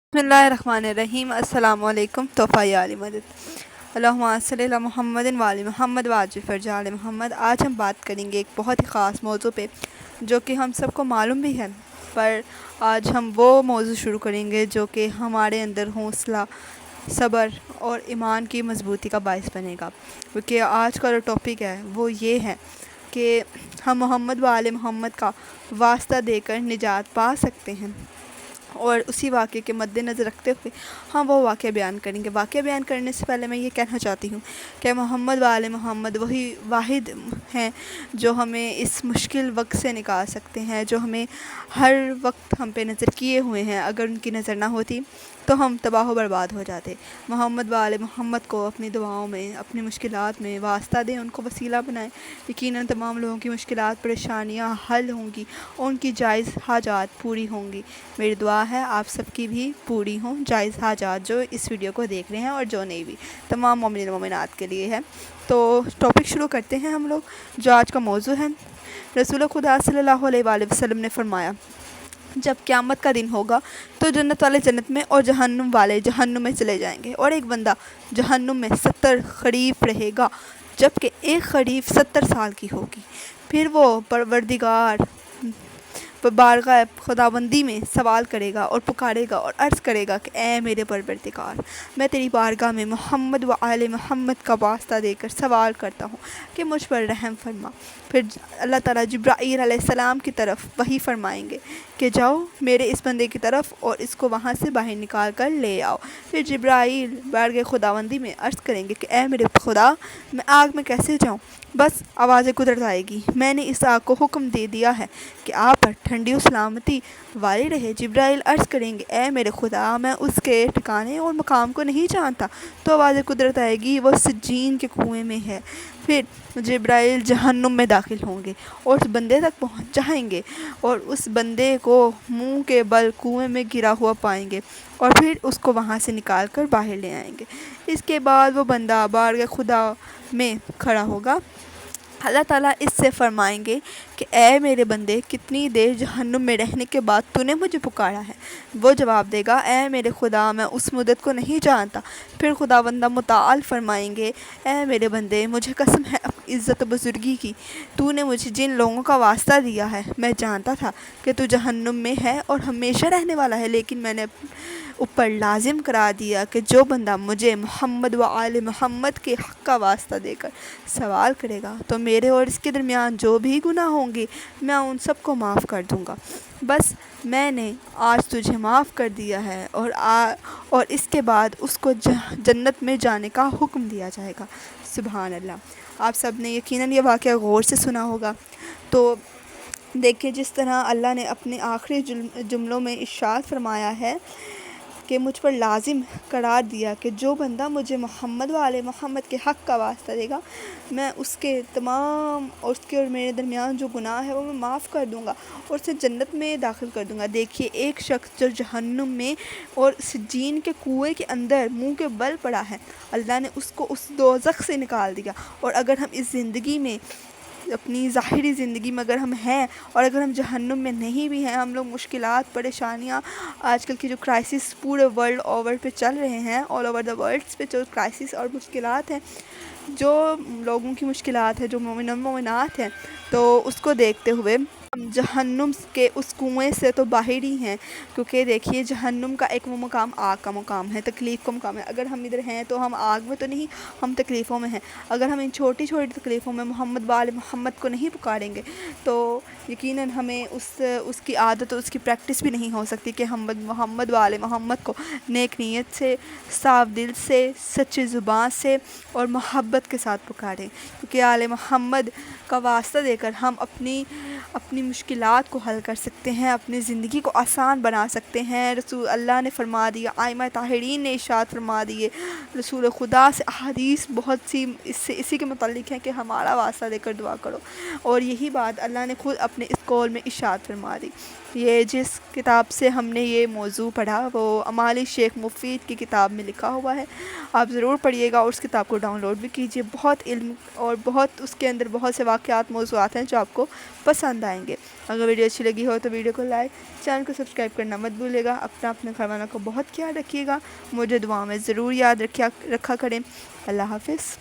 बिस्मिल्लाहिर्रहमानिर्रहीम। अस्सलाम वालेकुम। तोहफ़ा आली मदद अल्लाहुम्मा सल्लि अला मुहम्मदिन व आलि मुहम्मद वाजिल फ़रजाल मोहम्मद। आज हम बात करेंगे एक बहुत ही ख़ास मौजू पे जो कि हम सबको मालूम भी है, पर आज हम वो मौजू शुरू करेंगे जो कि हमारे अंदर हौसला, सब्र और ईमान की मजबूती का बायस बनेगा। क्योंकि आज का जो टॉपिक है वो ये है कि हम मोहम्मद व आले मोहम्मद का वास्ता देकर निजात पा सकते हैं। और उसी वाक़े के मद्देनज़र रखते हुए हम वो वाक़या बयान करेंगे। वाक़या बयान करने से पहले मैं ये कहना चाहती हूँ कि मोहम्मद व आले मोहम्मद वही वाहिद हैं जो हमें इस मुश्किल वक्त से निकाल सकते हैं, जो हमें हर वक्त हम पे नज़र किए हुए हैं। अगर उनकी नज़र ना होती तो हम तबाह बर्बाद हो जाते। मोहम्मद व आले मोहम्मद को अपनी दुआओं में, अपनी मुश्किलात में वास्ता दें, उनको वसीला बनाएं। यकीनन तमाम लोगों की मुश्किलात, परेशानियाँ हल होंगी और उनकी जायज़ हाजात पूरी होंगी। मेरी दुआ है आप सबकी भी पूरी हों जायज़ हाजात, जो इस वीडियो को देख रहे हैं और जो नहीं भी, तमाम मोमिन मोमिनात के लिए है। तो टॉपिक शुरू करते हैं हम लोग। जो आज का मौजू है, रसूल खुदा सल्लल्लाहु अलैहि वसल्लम ने फरमाया, जब क़यामत का दिन होगा तो जन्नत वाले जन्नत में और जहन्नुम वाले जहन्नुम में चले जाएंगे, और एक बंदा जहन्नुम में 70 खरीफ रहेगा, जबकि एक खरीफ 70 साल की होगी। फिर वो परवरदिगार बारगाह खुदाबंदी में सवाल करेगा और पुकारेगा और अर्ज़ करेगा कि ए मेरे परवरदिगार, मैं तेरी बारगाह में मोहम्मद व आले मोहम्मद का वास्ता देकर सवाल करता हूँ कि मुझ पर रहम फरमा। फिर अल्लाह ताला जिब्राईल अलैहिस्सलाम की तरफ वही फरमाएंगे कि जाओ मेरे इस बंदे की तरफ और इसको वहाँ से बाहर निकाल कर ले आओ। फिर जिब्राईल बारगाह खुदाबंदी में अर्ज़ करेंगे कि ए मेरे खुदा, मैं आग में कैसे जाऊँ? बस आवाज़ कुदरत आएगी, मैंने इस आग को हुक्म दे दिया है कि आप पर ठंडी और सलामती वाली रहे। जिब्राइल अर्ज़ करेंगे, ए मेरे खुदा, मैं उसके ठिकाने और मकाम को नहीं जानता। तो आवाज़ कुदरत आएगी, वो सिज्जीन के कुएं में है। फिर जिब्राइल जहन्नुम में दाखिल होंगे और उस बंदे तक पहुंच जाएंगे और उस बंदे को मुंह के बल कुएं में गिरा हुआ पाएंगे और फिर उसको वहां से निकाल कर बाहर ले आएंगे। इसके बाद वो बंदा बारगाह खुदा में खड़ा होगा। अल्लाह ताला इससे फरमाएंगे कि ए मेरे बंदे, कितनी देर जहन्नुम में रहने के बाद तूने मुझे पुकारा है? वो जवाब देगा, ए मेरे खुदा, मैं उस मुद्दत को नहीं जानता। फिर खुदावंदा मुताल फरमाएंगे, ए मेरे बंदे, मुझे कसम है अपनी इज़्ज़त बुज़ुर्गी की, तूने मुझे जिन लोगों का वास्ता दिया है, मैं जानता था कि तू जहन्नुम में है और हमेशा रहने वाला है, लेकिन मैंने ऊपर लाजिम करा दिया कि जो बंदा मुझे मोहम्मद व आले मोहम्मद के हक़ का वास्ता देकर सवाल करेगा तो मेरे और इसके दरमियान जो भी गुनाह होंगे मैं उन सब को माफ़ कर दूँगा। बस मैंने आज तुझे माफ़ कर दिया है और इसके बाद उसको जन्नत में जाने का हुक्म दिया जाएगा। सुभान अल्लाह। आप सब ने यकीनन ये वाक़या गौर से सुना होगा। तो देखिए, जिस तरह अल्लाह ने अपने आखिरी जुमलों में इरशाद फरमाया है कि मुझ पर लाजिम करार दिया कि जो बंदा मुझे मोहम्मद वाले मोहम्मद के हक़ का वास्ता देगा, मैं उसके तमाम और उसके और मेरे दरमियान जो गुनाह है वो मैं माफ़ कर दूँगा और उसे जन्नत में दाखिल कर दूँगा। देखिए, एक शख्स जो जहन्नुम में और सिज्जीन के कुएं के अंदर मुंह के बल पड़ा है, अल्लाह ने उसको उस दोज़ख से निकाल दिया। और अगर हम इस ज़िंदगी में, अपनी ज़ाहिरी ज़िंदगी में अगर हम हैं और अगर हम जहन्नुम में नहीं भी हैं, हम लोग मुश्किलात, परेशानियाँ, आजकल की जो क्राइसिस पूरे वर्ल्ड ओवर पे चल रहे हैं, ऑल ओवर द वर्ल्ड पे जो क्राइसिस और मुश्किलात हैं, जो लोगों की मुश्किलात है, जो मोमिन मोमिनात हैं, तो उसको देखते हुए हम जहन्नुम के उस कुएं से तो बाहर ही हैं। क्योंकि देखिए, जहन्नुम का एक वो मुकाम आग का मुकाम है, तकलीफ़ का मुकाम है। अगर हम इधर हैं तो हम आग में तो नहीं, हम तकलीफ़ों में हैं। अगर हम इन छोटी छोटी तकलीफ़ों में मोहम्मद वाले मोहम्मद को नहीं पुकारेंगे तो यकीनन हमें उसकी आदत और उसकी प्रैक्टिस भी नहीं हो सकती कि हम मोहम्मद वाले मोहम्मद को नेक नीयत से, साफ़ दिल से, सच्ची ज़ुबान से और मोहब्बत के साथ पुकारें। क्योंकि आले मोहम्मद का वास्ता देकर हम अपनी मुश्किलात को हल कर सकते हैं, अपनी ज़िंदगी को आसान बना सकते हैं। रसूल अल्लाह ने फरमा दिया, आइमा ताहिरीन ने इरशाद फरमा दिए, रसूल खुदा से अहादीस बहुत सी इसी के मुतालिक हैं कि हमारा वास्ता देकर दुआ करो। और यही बात अल्लाह ने खुद अपने इस कौल में इरशाद फरमा दी। ये जिस किताब से हमने ये मौजू पढ़ा वो अमाली शेख मुफीद की किताब में लिखा हुआ है, आप ज़रूर पढ़िएगा और उस किताब को डाउनलोड भी کیجیے، بہت علم اور بہت اس کے اندر بہت سے واقعات موضوعات ہیں جو آپ کو پسند آئیں گے۔ اگر ویڈیو اچھی لگی ہو تو ویڈیو کو لائک، چینل کو سبسکرائب کرنا مت بھولیے گا۔ اپنے گھر والوں کو بہت خیال رکھیے گا، مجھے دعاؤں میں ضرور یاد رکھا کریں۔ اللہ حافظ۔